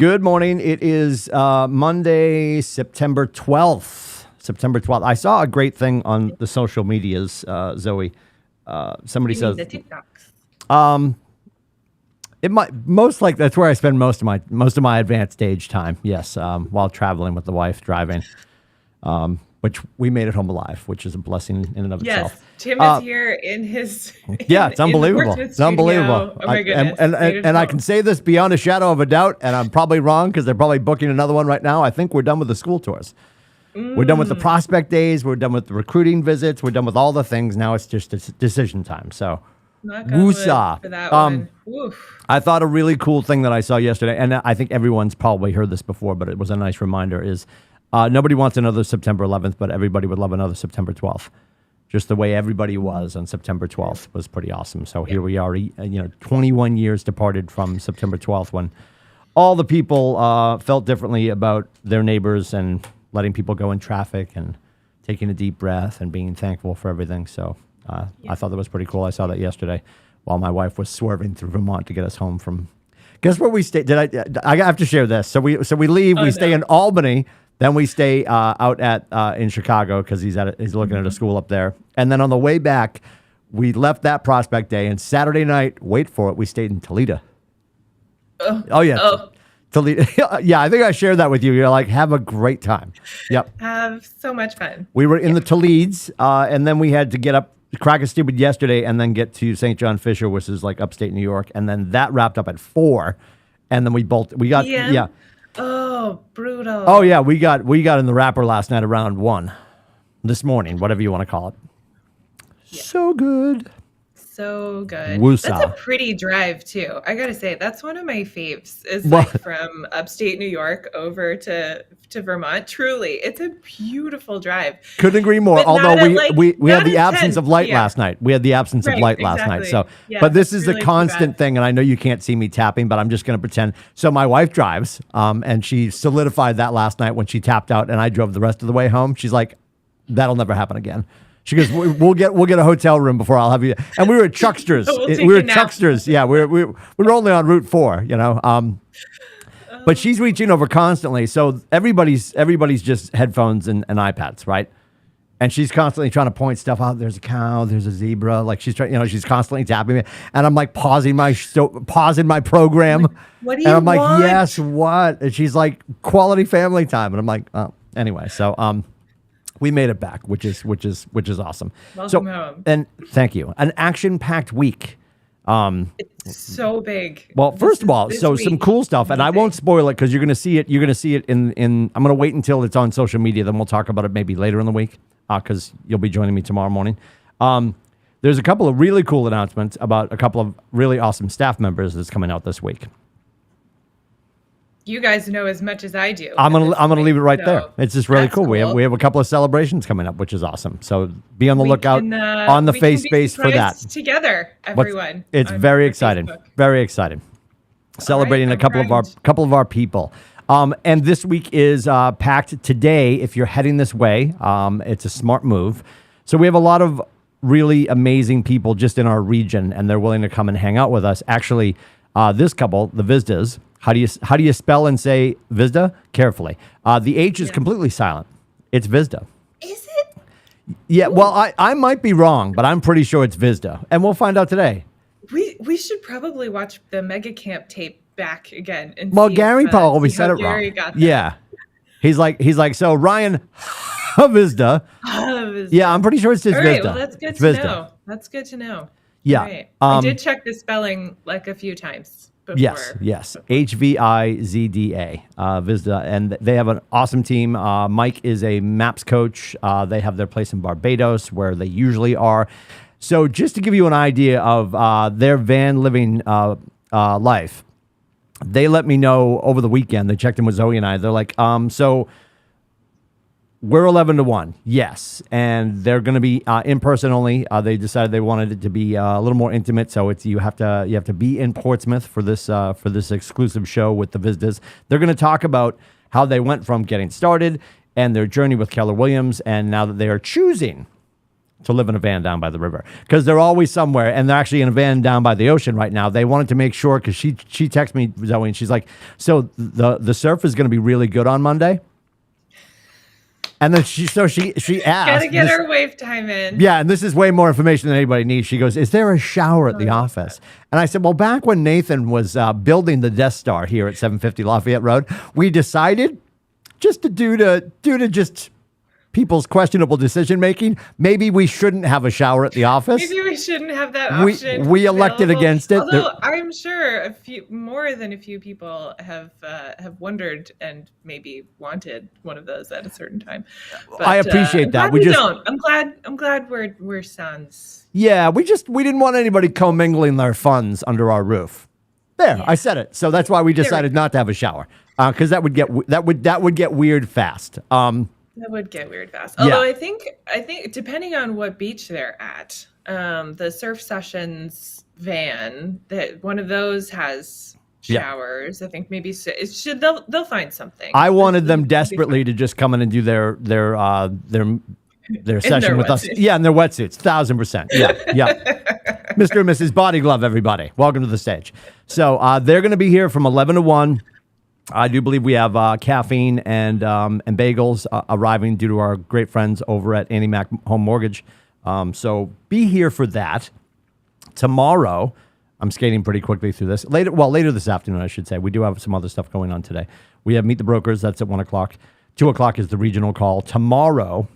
Good morning. It is Monday, September 12th. September 12th. I saw a great thing on the social medias, Zoe. Somebody says the TikToks. it might most like that's where I spend most of my advanced age time. Yes, while traveling with the wife, driving. Which we made it home alive, which is a blessing in and of itself. Yes, Tim is here in his. Yeah, it's unbelievable. It's unbelievable. Oh my goodness! And I can say this beyond a shadow of a doubt, and I'm probably wrong because they're probably booking another one right now. I think we're done with the school tours. We're done with the prospect days. We're done with the recruiting visits. We're done with all the things. Now it's just decision time. So, woosah for that one. I thought a really cool thing that I saw yesterday, and I think everyone's probably heard this before, but it was a nice reminder, is nobody wants another September 11th, but everybody would love another September 12th. Just the way everybody was on September 12th was pretty awesome. So here we are, 21 years departed from September 12th, when all the people felt differently about their neighbors and letting people go in traffic and taking a deep breath and being thankful for everything. So I thought that was pretty cool. I saw that yesterday while my wife was swerving through Vermont to get us home from. Guess where we stay? I have to share this. So we leave. We stay in Albany. Then we stay out in Chicago because he's looking at a school up there. And then on the way back, we left that prospect day. And Saturday night, wait for it, we stayed in Toledo. Toledo. Yeah, I think I shared that with you. You're like, have a great time. Yep. Have so much fun. We were in the Toledes, and then we had to get up, crack a stupid yesterday, and then get to St. John Fisher, which is like upstate New York. And then that wrapped up at 4. And then we got. Yeah. Oh, brutal. Oh yeah, we got in the wrapper last night around 1 this morning, whatever you want to call it. Yeah. So good. So good. Woosah. That's a pretty drive too. I gotta say, that's one of my faves. Is from upstate New York over to Vermont. Truly, it's a beautiful drive. Couldn't agree more. But although we had the absence of light last night. We had the absence of light last night. So, but this is really the constant thing, and I know you can't see me tapping, but I'm just going to pretend. So my wife drives, and she solidified that last night when she tapped out, and I drove the rest of the way home. She's like, "That'll never happen again." She goes, "We'll get a hotel room before I'll have you." And we were at Chuckster's. We were at Chuckster's. Yeah, we were only on Route 4. But she's reaching over constantly. So everybody's just headphones and iPads, right? And she's constantly trying to point stuff out. There's a cow. There's a zebra. Like she's trying. She's constantly tapping me, and I'm like pausing my program. What do you And I'm want? like, yes, what? And she's like, quality family time. And I'm like, oh, anyway. So we made it back, which is awesome. Welcome home. And thank you. An action-packed week. It's so big. Well, first of all, so some cool stuff, and I won't spoil it because you're going to see it. You're going to see it in. I'm going to wait until it's on social media. Then we'll talk about it maybe later in the week because you'll be joining me tomorrow morning. There's a couple of really cool announcements about a couple of really awesome staff members that's coming out this week. You guys know as much as I do. I'm gonna leave it right there. It's just really cool. We have a couple of celebrations coming up, which is awesome. So be on the lookout on the face space for that. Together, everyone. It's very exciting. Facebook. Very exciting. Celebrating a couple of our people. And this week is packed today. If you're heading this way, it's a smart move. So we have a lot of really amazing people just in our region, and they're willing to come and hang out with us. Actually, this couple, the Visdas. How do you spell and say Visda? Carefully. The H is completely silent. It's Visda. Is it? Yeah. Ooh. Well, I might be wrong, but I'm pretty sure it's Visda, and we'll find out today. We should probably watch the Mega Camp tape back again. And Gary probably said it wrong. Got that. Yeah. He's like, so Ryan Visda. Yeah, I'm pretty sure it's just All Visda. Right, well, that's good to know. That's good to know. Yeah. Right. I did check the spelling like a few times. Before. Yes. HVIZDA, Visda. And they have an awesome team. Mike is a MAPS coach. They have their place in Barbados where they usually are. So just to give you an idea of their van living life, they let me know over the weekend. They checked in with Zoe and I. They're like, so we're 11-1, yes, and they're going to be in person only. They decided they wanted it to be a little more intimate, so it's you have to be in Portsmouth for this exclusive show with the Vistas. They're going to talk about how they went from getting started and their journey with Keller Williams, and now that they are choosing to live in a van down by the river because they're always somewhere, and they're actually in a van down by the ocean right now. They wanted to make sure because she texted me, Zoe, and she's like, "So the surf is going to be really good on Monday." And then she asked, Gotta get her wave time in. Yeah, and this is way more information than anybody needs. She goes, "Is there a shower at the office?" And I said, "Well, back when Nathan was building the Death Star here at 750 Lafayette Road, we decided just to due to just people's questionable decision making, maybe we shouldn't have a shower at the office. Maybe we shouldn't have that option. We elected against it. Although I'm sure more than a few people have wondered and maybe wanted one of those at a certain time. But, I appreciate that. We don't. I'm glad we're sons. Yeah, we didn't want anybody commingling their funds under our roof. There, yeah. I said it. So that's why we decided not to have a shower because that would get weird fast. That would get weird fast. Although I think depending on what beach they're at, the Surf Sessions van, that one of those has showers. Yeah. I think maybe they'll find something. I wanted them desperately to just come in and do their session with us. Yeah, in their wetsuits, 1,000%. Yeah. Mr. and Mrs. Body Glove, everybody, welcome to the stage. So they're going to be here from 11 to 1. I do believe we have caffeine and bagels arriving due to our great friends over at Annie Mac Home Mortgage. So be here for that. Tomorrow, I'm skating pretty quickly through this. Later this afternoon, I should say. We do have some other stuff going on today. We have Meet the Brokers. That's at 1 o'clock. 2 o'clock is the regional call. Tomorrow,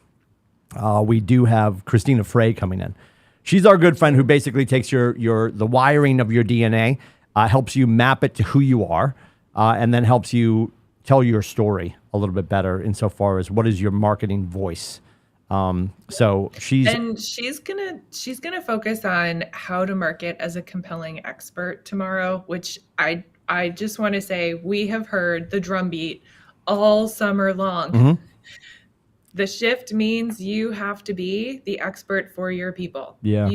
we do have Christina Frey coming in. She's our good friend who basically takes the wiring of your DNA, helps you map it to who you are. And then helps you tell your story a little bit better insofar as what is your marketing voice. So she's gonna focus on how to market as a compelling expert tomorrow, which I just want to say we have heard the drumbeat all summer long. Mm-hmm. The shift means you have to be the expert for your people. Yeah.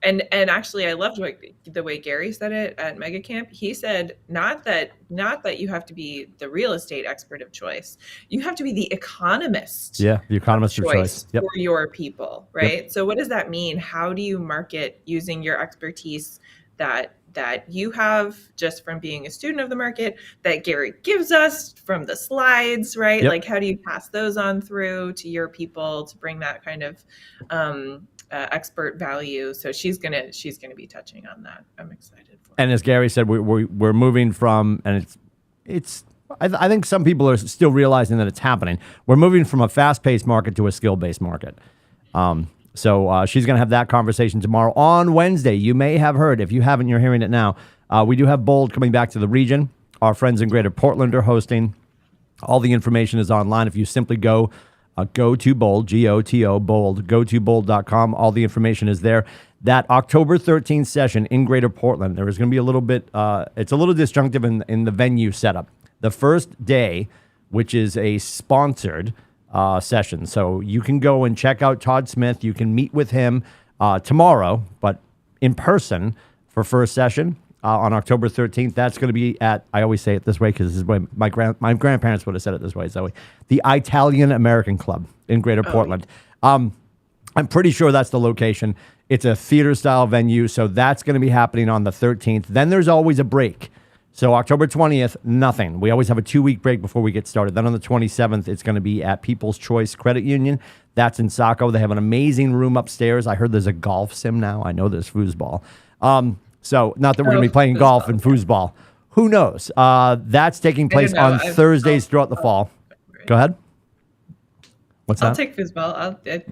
And actually I loved the way Gary said it at Mega Camp. He said not that you have to be the real estate expert of choice. You have to be the economist. Yeah, the economist of choice for your people, right? Yep. So what does that mean? How do you market using your expertise that you have just from being a student of the market, that Gary gives us from the slides, right? Yep. Like how do you pass those on through to your people to bring that kind of expert value? So she's gonna be touching on that. I'm excited for. And as Gary said, we're moving from, and it's I think some people are still realizing that it's happening. We're moving from a fast-paced market to a skill-based market. So she's going to have that conversation tomorrow. On Wednesday, you may have heard, if you haven't, you're hearing it now. We do have Bold coming back to the region. Our friends in Greater Portland are hosting. All the information is online. If you simply go to Bold, G-O-T-O, Bold, go to bold.com. All the information is there. That October 13th session in Greater Portland, there is going to be a little bit, it's a little disjunctive in the venue setup. The first day, which is a sponsored session. So you can go and check out Todd Smith. You can meet with him tomorrow, but in person for first session on October 13th. That's going to be at, I always say it this way because this is way my grandparents would have said it this way, Zoe, the Italian American Club in Greater Portland. I'm pretty sure that's the location. It's a theater style venue. So that's going to be happening on the 13th. Then there's always a break. So October 20th, nothing. We always have a 2-week break before we get started. Then on the 27th, it's going to be at People's Choice Credit Union. That's in Saco. They have an amazing room upstairs. I heard there's a golf sim now. I know there's foosball. So not that we're going to be playing golf and foosball. Who knows? That's taking place on Thursdays throughout the fall. Go ahead. What's that? I'll take foosball. If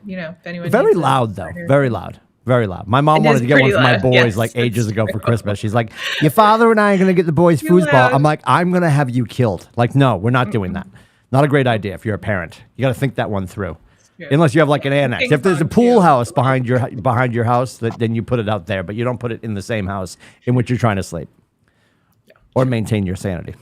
anyone. Very loud though. Very loud. Very loud. My mom wanted to get one for my boys like ages ago for Christmas. She's like, your father and I are going to get the boys foosball. I'm like, I'm going to have you killed. Like, no, we're not doing that. Not a great idea if you're a parent. You got to think that one through. Unless you have like an annex. If there's a pool house behind your house, then you put it out there, but you don't put it in the same house in which you're trying to sleep or maintain your sanity.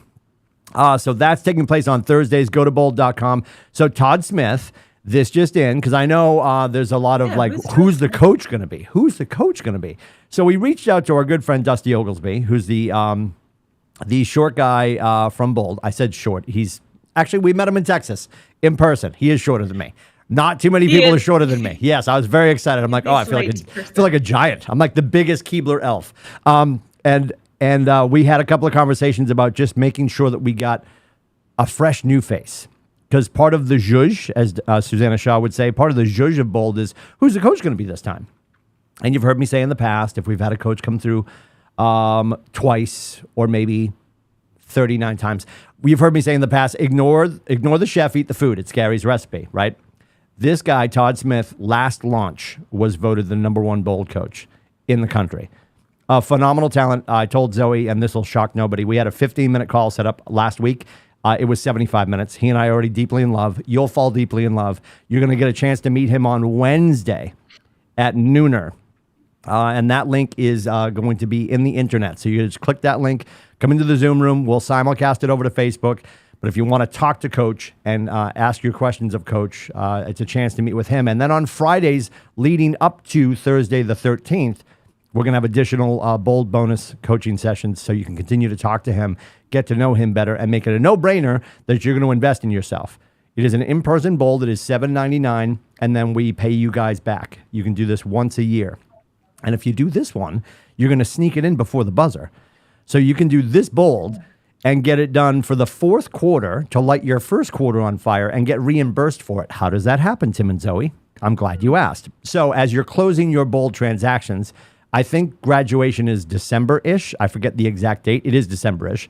So that's taking place on Thursdays. Go to bold.com. So Todd Smith, this just in, because I know there's a lot of who's the coach going to be? Who's the coach going to be? So we reached out to our good friend Dusty Oglesby, who's the short guy from Bold. I said short. He's actually, we met him in Texas in person. He is shorter than me. Not too many people are shorter than me. Yes, I was very excited. I'm like, oh, I feel like a giant. I'm like the biggest Keebler elf. And we had a couple of conversations about just making sure that we got a fresh new face. Because part of the zhuzh, as Susanna Shaw would say, part of the zhuzh of Bold is, who's the coach going to be this time? And you've heard me say in the past, if we've had a coach come through twice or maybe 39 times, you've heard me say in the past, ignore the chef, eat the food. It's Gary's recipe, right? This guy, Todd Smith, last launch was voted the #1 Bold coach in the country. A phenomenal talent. I told Zoe, and this will shock nobody, we had a 15-minute call set up last week. It was 75 minutes. He and I are already deeply in love. You'll fall deeply in love. You're going to get a chance to meet him on Wednesday at nooner. And that link is going to be in the internet. So you just click that link, come into the Zoom room. We'll simulcast it over to Facebook. But if you want to talk to Coach and ask your questions of Coach, it's a chance to meet with him. And then on Fridays leading up to Thursday the 13th, we're going to have additional Bold bonus coaching sessions so you can continue to talk to him, get to know him better, and make it a no-brainer that you're going to invest in yourself. It is an in-person Bold. It is $7.99, and then we pay you guys back. You can do this once a year. And if you do this one, you're going to sneak it in before the buzzer. So you can do this Bold and get it done for the fourth quarter to light your first quarter on fire and get reimbursed for it. How does that happen, Tim and Zoe? I'm glad you asked. So as you're closing your Bold transactions, I think graduation is December-ish. I forget the exact date. It is December-ish.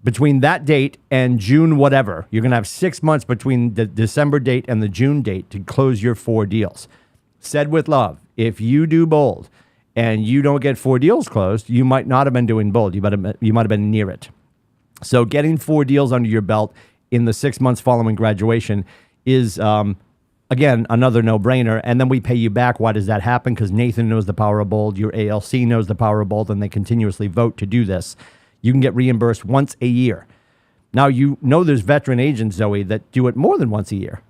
Between that date and June whatever, you're going to have 6 months between the December date and the June date to close your 4 deals. Said with love, if you do Bold and you don't get 4 deals closed, you might not have been doing Bold. You might have been near it. So getting 4 deals under your belt in the 6 months following graduation is, again, another no-brainer. And then we pay you back. Why does that happen? Because Nathan knows the power of Bold. Your ALC knows the power of Bold, and they continuously vote to do this. You can get reimbursed once a year. Now, you know there's veteran agents, Zoe, that do it more than once a year.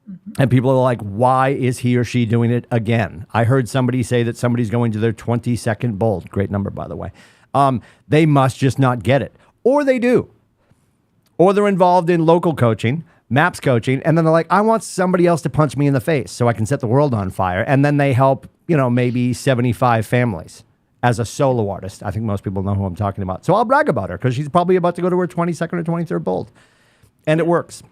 Mm-hmm. And people are like, why is he or she doing it again? I heard somebody say that somebody's going to their 22nd Bold. Great number, by the way. They must just not get it. Or they do. Or they're involved in local coaching, MAPS coaching, and then they're like, I want somebody else to punch me in the face so I can set the world on fire. And then they help, maybe 75 families as a solo artist. I think most people know who I'm talking about. So I'll brag about her because she's probably about to go to her 22nd or 23rd Bold. And it works.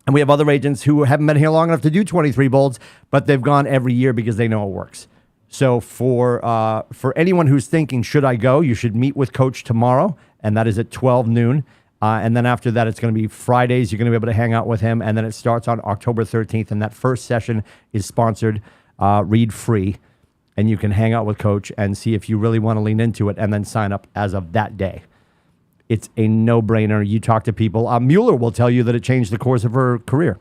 And we have other agents who haven't been here long enough to do 23 Bolds, but they've gone every year because they know it works. So for anyone who's thinking, should I go? You should meet with Coach tomorrow, and that is at 12 noon. And then after that, it's going to be Fridays. You're going to be able to hang out with him. And then it starts on October 13th. And that first session is sponsored, read free. And you can hang out with Coach and see if you really want to lean into it and then sign up as of that day. It's a no-brainer. You talk to people. Mueller will tell you that it changed the course of her career.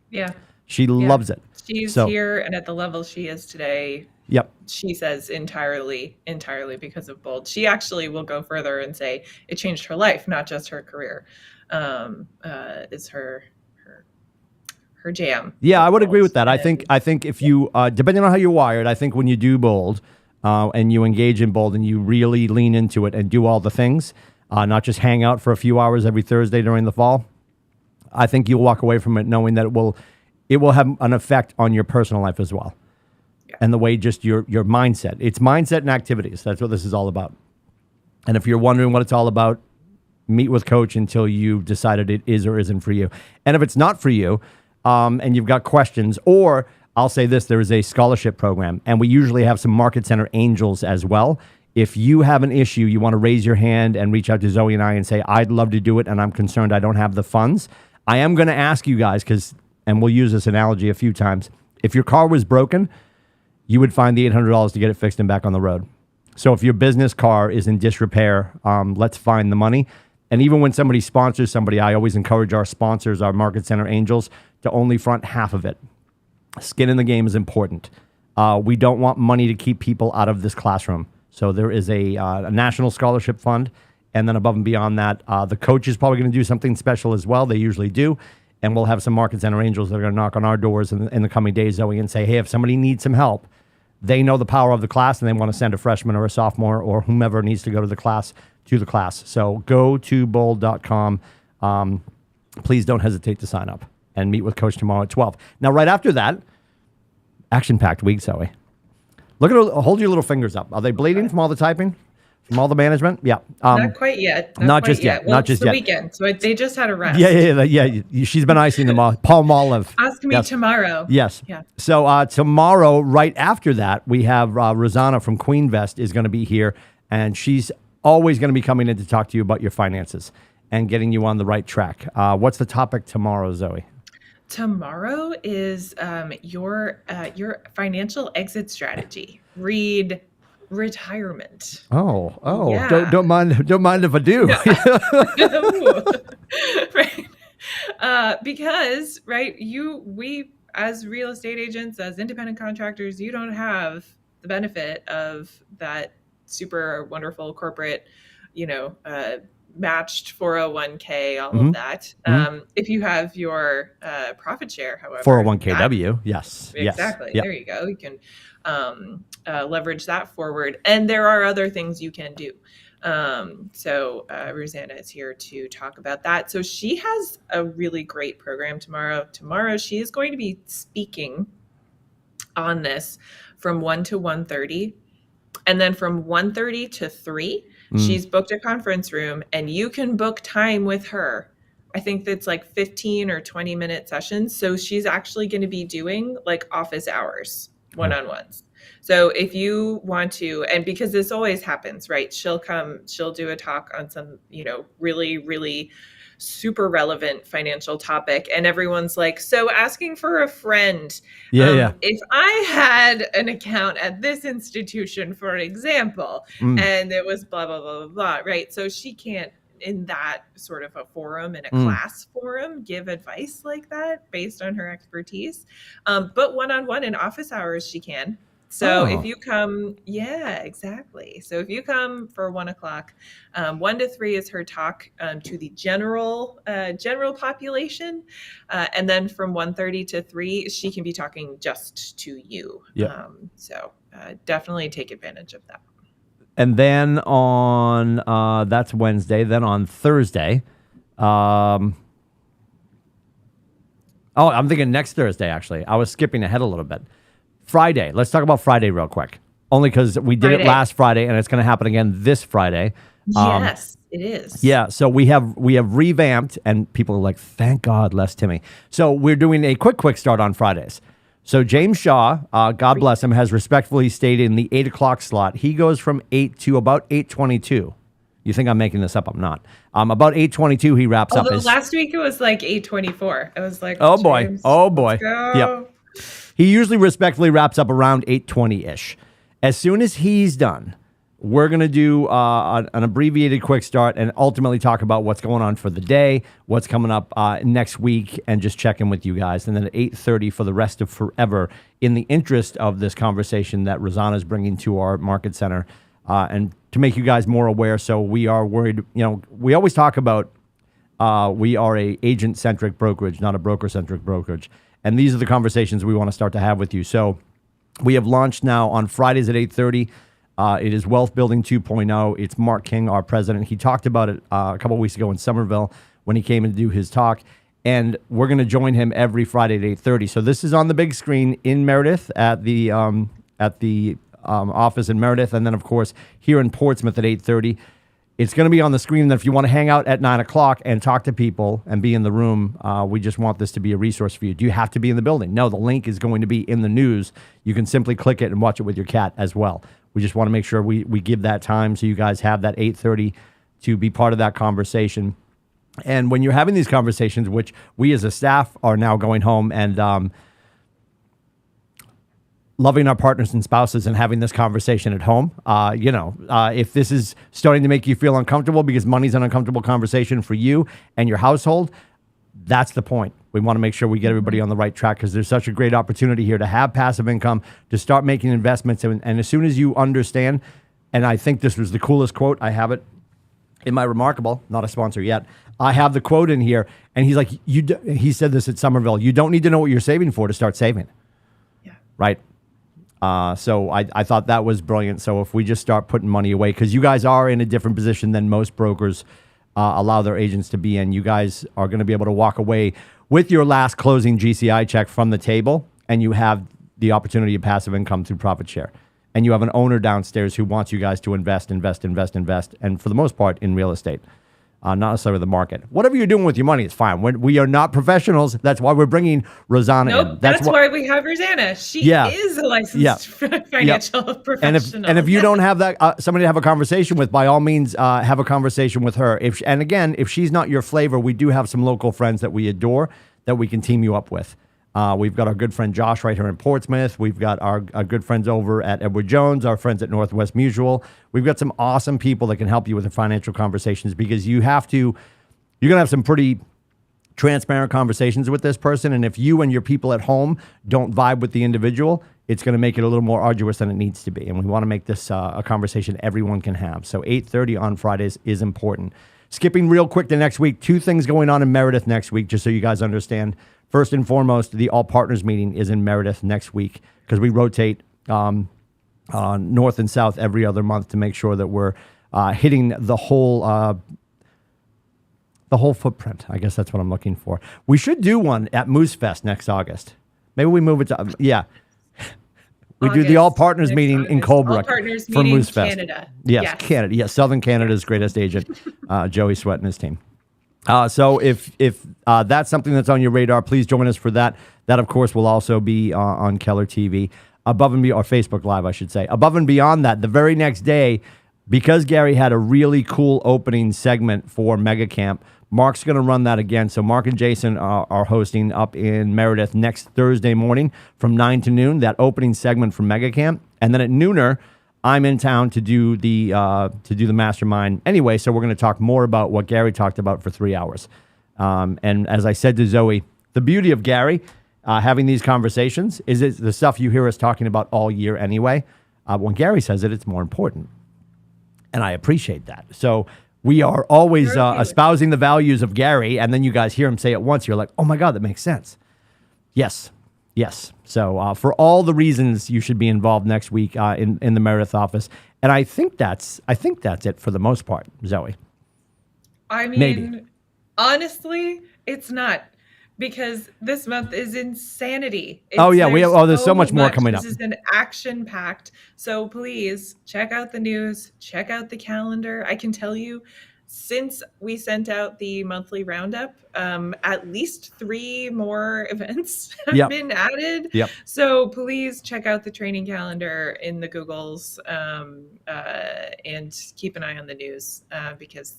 Yeah. She loves it. She's here and at the level she is today. Yep. She says entirely because of Bold. She actually will go further and say it changed her life, not just her career. Is her jam. Yeah, I would agree with that. I think if you, depending on how you're wired, I think when you do Bold and you engage in Bold and you really lean into it and do all the things, not just hang out for a few hours every Thursday during the fall, I think you'll walk away from it knowing that it will have an effect on your personal life as well. Yeah. And the way just your mindset. It's mindset and activities. That's what this is all about. And if you're wondering what it's all about, meet with Coach until you've decided it is or isn't for you. And if it's not for you, and you've got questions, or I'll say this, there is a scholarship program, and we usually have some Market Center Angels as well. If you have an issue, you want to raise your hand and reach out to Zoe and I and say, I'd love to do it, and I'm concerned I don't have the funds. I am going to ask you guys, and we'll use this analogy a few times, if your car was broken, you would find the $800 to get it fixed and back on the road. So if your business car is in disrepair, let's find the money. And even when somebody sponsors somebody, I always encourage our sponsors, our Market Center Angels, to only front half of it. Skin in the game is important. We don't want money to keep people out of this classroom. So there is a national scholarship fund. And then above and beyond that, the coach is probably going to do something special as well. They usually do. And we'll have some Market Center Angels that are going to knock on our doors in the coming days, Zoe, and say, hey, if somebody needs some help, they know the power of the class and they want to send a freshman or a sophomore or whomever needs to go to the class. So go to bold.com. Please don't hesitate to sign up. and meet with Coach tomorrow at 12. Now, right after that, action-packed week, Zoe. Look at her, hold your little fingers up. Are they bleeding from all the typing? From all the management? Yeah. Not quite yet. Not just yet. Well, not just it's the yet. weekend, so they just had a rest. Yeah. She's been icing them all. Palm olive. Ask me tomorrow. Yes. Yeah. So tomorrow, right after that, we have Rosanna from Queenvest is going to be here, and she's always going to be coming in to talk to you about your finances and getting you on the right track. What's the topic tomorrow, Zoe? Tomorrow is your financial exit strategy. Read retirement. Oh, yeah. don't mind if I do. Right. Because we as real estate agents, as independent contractors, you don't have the benefit of that super wonderful corporate, matched 401k, all of that. If you have your profit share, however, 401kW, yes, exactly. Yep. There you go. You can leverage that forward, and there are other things you can do. So Rosanna is here to talk about that. So she has a really great program tomorrow. Tomorrow she is going to be speaking on this from 1 to 1:30, and then from 1:30 to 3. She's booked a conference room, and you can book time with her. I think that's like 15 or 20-minute sessions. So she's actually going to be doing like office hours, one-on-ones. So if you want to, and because this always happens, right? She'll do a talk on some, really, really super relevant financial topic. And everyone's like, so asking for a friend. If I had an account at this institution, for example, and it was blah, blah, blah, blah, blah, right? So she can't, in that sort of a forum, in a class forum, give advice like that based on her expertise. But one-on-one in office hours, she can. So if you come, exactly. So if you come for 1 o'clock, 1 to 3 is her talk to the general population. And then from 1:30 to 3, she can be talking just to you. So definitely take advantage of that. And then on, that's Wednesday. Then on Thursday, I'm thinking next Thursday, actually. I was skipping ahead a little bit. Friday. Let's talk about Friday real quick. Only because we did it last Friday, and it's going to happen again this Friday. Yes, it is. Yeah, so we have revamped, and people are like, thank God, less Timmy. So we're doing a quick start on Fridays. So James Shaw, God bless him, has respectfully stayed in the 8 o'clock slot. He goes from 8 to about 8:22. You think I'm making this up? I'm not. About 8:22, he wraps up. Last week it was like 8:24. I was like, oh boy. Let's go. Yep. He usually respectfully wraps up around 8:20-ish. As soon as he's done, we're going to do an abbreviated quick start and ultimately talk about what's going on for the day, what's coming up next week, and just check in with you guys. And then at 8:30 for the rest of forever, in the interest of this conversation that Rosanna is bringing to our market center, and to make you guys more aware. So we are worried, we always talk about we are a agent-centric brokerage, not a broker-centric brokerage. And these are the conversations we want to start to have with you. So we have launched now on Fridays at 8:30. It is Wealth Building 2.0. It's Mark King, our president. He talked about it a couple of weeks ago in Somerville when he came in to do his talk. And we're going to join him every Friday at 8:30. So this is on the big screen in Meredith at the office in Meredith. And then, of course, here in Portsmouth at 8:30. It's going to be on the screen that if you want to hang out at 9 o'clock and talk to people and be in the room, we just want this to be a resource for you. Do you have to be in the building? No, the link is going to be in the news. You can simply click it and watch it with your cat as well. We just want to make sure we give that time so you guys have that 8:30 to be part of that conversation. And when you're having these conversations, which we as a staff are now going home and loving our partners and spouses and having this conversation at home. If this is starting to make you feel uncomfortable because money's an uncomfortable conversation for you and your household, that's the point. We want to make sure we get everybody on the right track because there's such a great opportunity here to have passive income, to start making investments. And as soon as you understand, and I think this was the coolest quote, I have it in my Remarkable, not a sponsor yet. I have the quote in here, and he's like, he said this at Somerville, you don't need to know what you're saving for to start saving. Yeah. Right? So I thought that was brilliant. So if we just start putting money away, because you guys are in a different position than most brokers allow their agents to be in, you guys are going to be able to walk away with your last closing GCI check from the table, and you have the opportunity of passive income through profit share. And you have an owner downstairs who wants you guys to invest, and for the most part in real estate. Not necessarily the market. Whatever you're doing with your money is fine. We are not professionals. That's why we're bringing Rosanna in. That's why we have Rosanna. She is a licensed financial professional. And if you don't have that somebody to have a conversation with, by all means, have a conversation with her. If she's not your flavor, we do have some local friends that we adore that we can team you up with. We've got our good friend Josh right here in Portsmouth. We've got our good friends over at Edward Jones, our friends at Northwest Mutual. We've got some awesome people that can help you with the financial conversations, because you're going to have some pretty transparent conversations with this person. And if you and your people at home don't vibe with the individual, it's going to make it a little more arduous than it needs to be. And we want to make this a conversation everyone can have. So 8:30 on Fridays is important. Skipping real quick to next week, 2 things going on in Meredith next week, just so you guys understand. First and foremost, the All Partners meeting is in Meredith next week, because we rotate north and south every other month to make sure that we're hitting the whole footprint. I guess that's what I'm looking for. We should do one at Moose Fest next August. Maybe we move it to We do the All Partners meeting in Colebrook for Moose Fest. Canada. Yes, Canada. Yes, Southern Canada's greatest agent, Joey Sweat and his team. So if that's something that's on your radar, please join us for that. That, of course, will also be on Keller TV, or Facebook Live, I should say. Above and beyond that, the very next day, because Gary had a really cool opening segment for Mega Camp, Mark's going to run that again. So Mark and Jason are hosting up in Meredith next Thursday morning from 9 to noon, that opening segment from Mega Camp. And then at nooner, I'm in town to do the mastermind anyway, so we're going to talk more about what Gary talked about for 3 hours. And as I said to Zoe, the beauty of Gary having these conversations is it's the stuff you hear us talking about all year anyway. When Gary says it, it's more important. And I appreciate that. So we are always espousing the values of Gary, and then you guys hear him say it once, you're like, oh my God, that makes sense. Yes. So for all the reasons you should be involved next week in the Meredith office, and I think that's it for the most part, Zoe. I mean, maybe. Honestly, it's not, because this month is insanity. There's so much more coming up. This is an action-packed. So please check out the news, check out the calendar. I can tell you, since we sent out the monthly roundup, at least 3 more events have been added. Yep. So please check out the training calendar in the Googles and keep an eye on the news because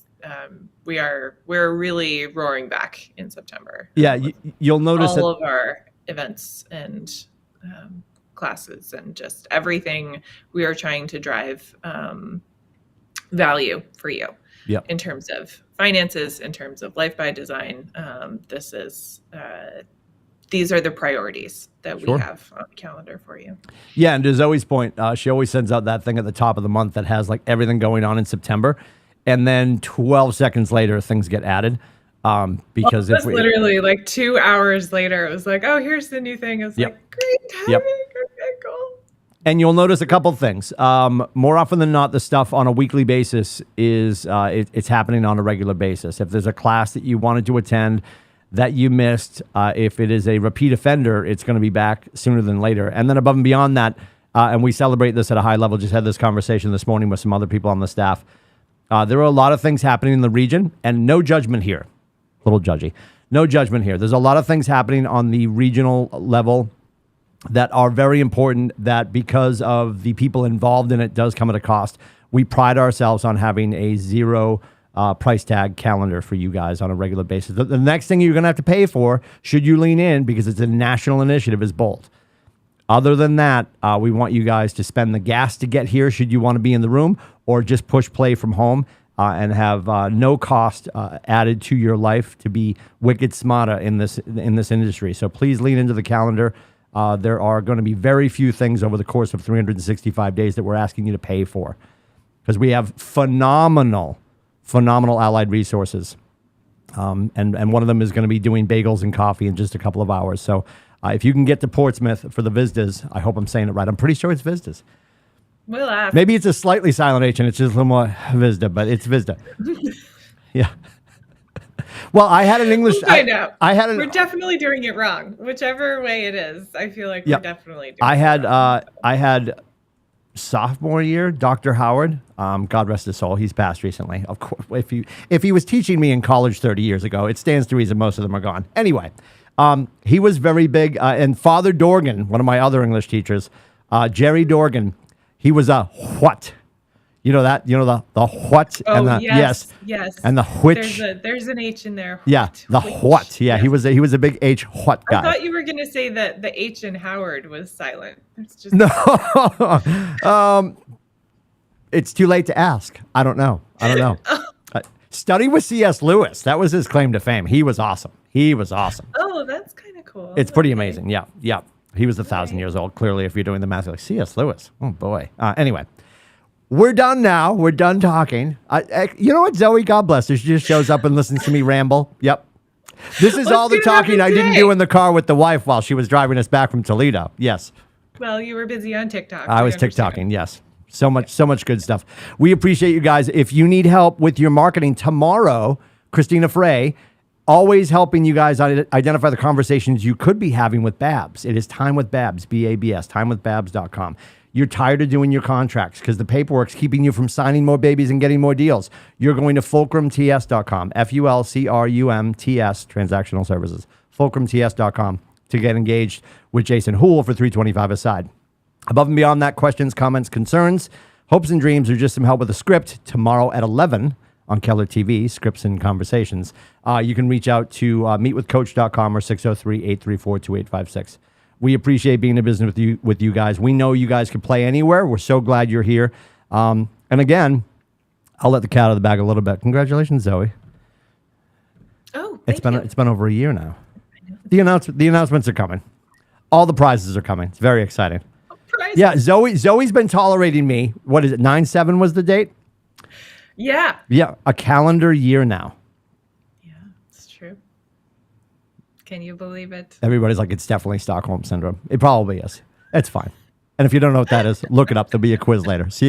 we're really roaring back in September. Yeah, you'll notice all of our events and classes and just everything. We are trying to drive value for you. Yep. In terms of finances, in terms of life by design, these are the priorities that we have on the calendar for you. Yeah, and to Zoe's point, she always sends out that thing at the top of the month that has like everything going on in September, and then 12 seconds later, things get added. Because that's literally like 2 hours later, it was like, oh, here's the new thing. It's like, great timing. Okay, cool. And you'll notice a couple things. More often than not, the stuff on a weekly basis is it's happening on a regular basis. If there's a class that you wanted to attend that you missed, if it is a repeat offender, it's going to be back sooner than later. And then above and beyond that, and we celebrate this at a high level, just had this conversation this morning with some other people on the staff. There are a lot of things happening in the region, and no judgment here. A little judgy. No judgment here. There's a lot of things happening on the regional level that are very important, that because of the people involved in it does come at a cost. We pride ourselves on having a 0 price tag calendar for you guys on a regular basis. The next thing you're going to have to pay for, should you lean in, because it's a national initiative, is Bolt. Other than that, we want you guys to spend the gas to get here should you want to be in the room, or just push play from home and have no cost added to your life to be wicked smarter in this industry. So please lean into the calendar. There are going to be very few things over the course of 365 days that we're asking you to pay for, because we have phenomenal allied resources. And one of them is going to be doing bagels and coffee in just a couple of hours. So if you can get to Portsmouth for the Vistas, I hope I'm saying it right. I'm pretty sure it's Vistas. We'll ask. Maybe it's a slightly silent H and it's just a little more Vista, but it's Vista. Yeah. Well, I had an English. We'll find out. I had We're definitely doing it wrong, whichever way it is. I feel like Yep. we're definitely doing I it had wrong. I had sophomore year, Dr. Howard. God rest his soul. He's passed recently. Of course, if he was teaching me in college 30 years ago, it stands to reason most of them are gone. Anyway, he was very big. And Father Dorgan, one of my other English teachers, Jerry Dorgan, he was a what? You know that? You know the what? Oh, and the, yes. And the which. There's an H in there. Yeah, the Which. what? Yeah, Yes. he was a big H what guy. I thought you were going to say that the H in Howard was silent. It's just No, it's too late to ask. I don't know. Study with C.S. Lewis. That was his claim to fame. He was awesome. Oh, that's kind of cool. It's pretty amazing. Yeah. He was 1,000 years old. Clearly, if you're doing the math, like C.S. Lewis. Oh boy. Anyway. We're done now. We're done talking. You know what, Zoe? God bless her. She just shows up and listens to me ramble. Yep. This is all the talking I didn't do in the car with the wife while she was driving us back from Toledo. Yes. Well, you were busy on TikTok. I was TikToking. Yes. So much good stuff. We appreciate you guys. If you need help with your marketing tomorrow, Christina Frey, always helping you guys identify the conversations you could be having with Babs. It is Time with Babs, B-A-B-S, timewithbabs.com. You're tired of doing your contracts because the paperwork's keeping you from signing more babies and getting more deals. You're going to fulcrumts.com, Fulcrumts, transactional services, fulcrumts.com to get engaged with Jason Hool for $325 a side. Above and beyond that, questions, comments, concerns, hopes and dreams, or just some help with a script tomorrow at 11 on Keller TV, Scripts and Conversations. You can reach out to meetwithcoach.com or 603-834-2856. We appreciate being in business with you guys. We know you guys can play anywhere. We're so glad you're here. And again, I'll let the cat out of the bag a little bit. Congratulations, Zoe. Oh, It's been over a year now. The announcements are coming. All the prizes are coming. It's very exciting. Prizes. Yeah, Zoe's been tolerating me. What is it? 9/7 was the date? Yeah. Yeah, a calendar year now. Yeah, it's true. Can you believe it? Everybody's like, it's definitely Stockholm Syndrome. It probably is. It's fine. And if you don't know what that is, look it up. There'll be a quiz later. See you guys.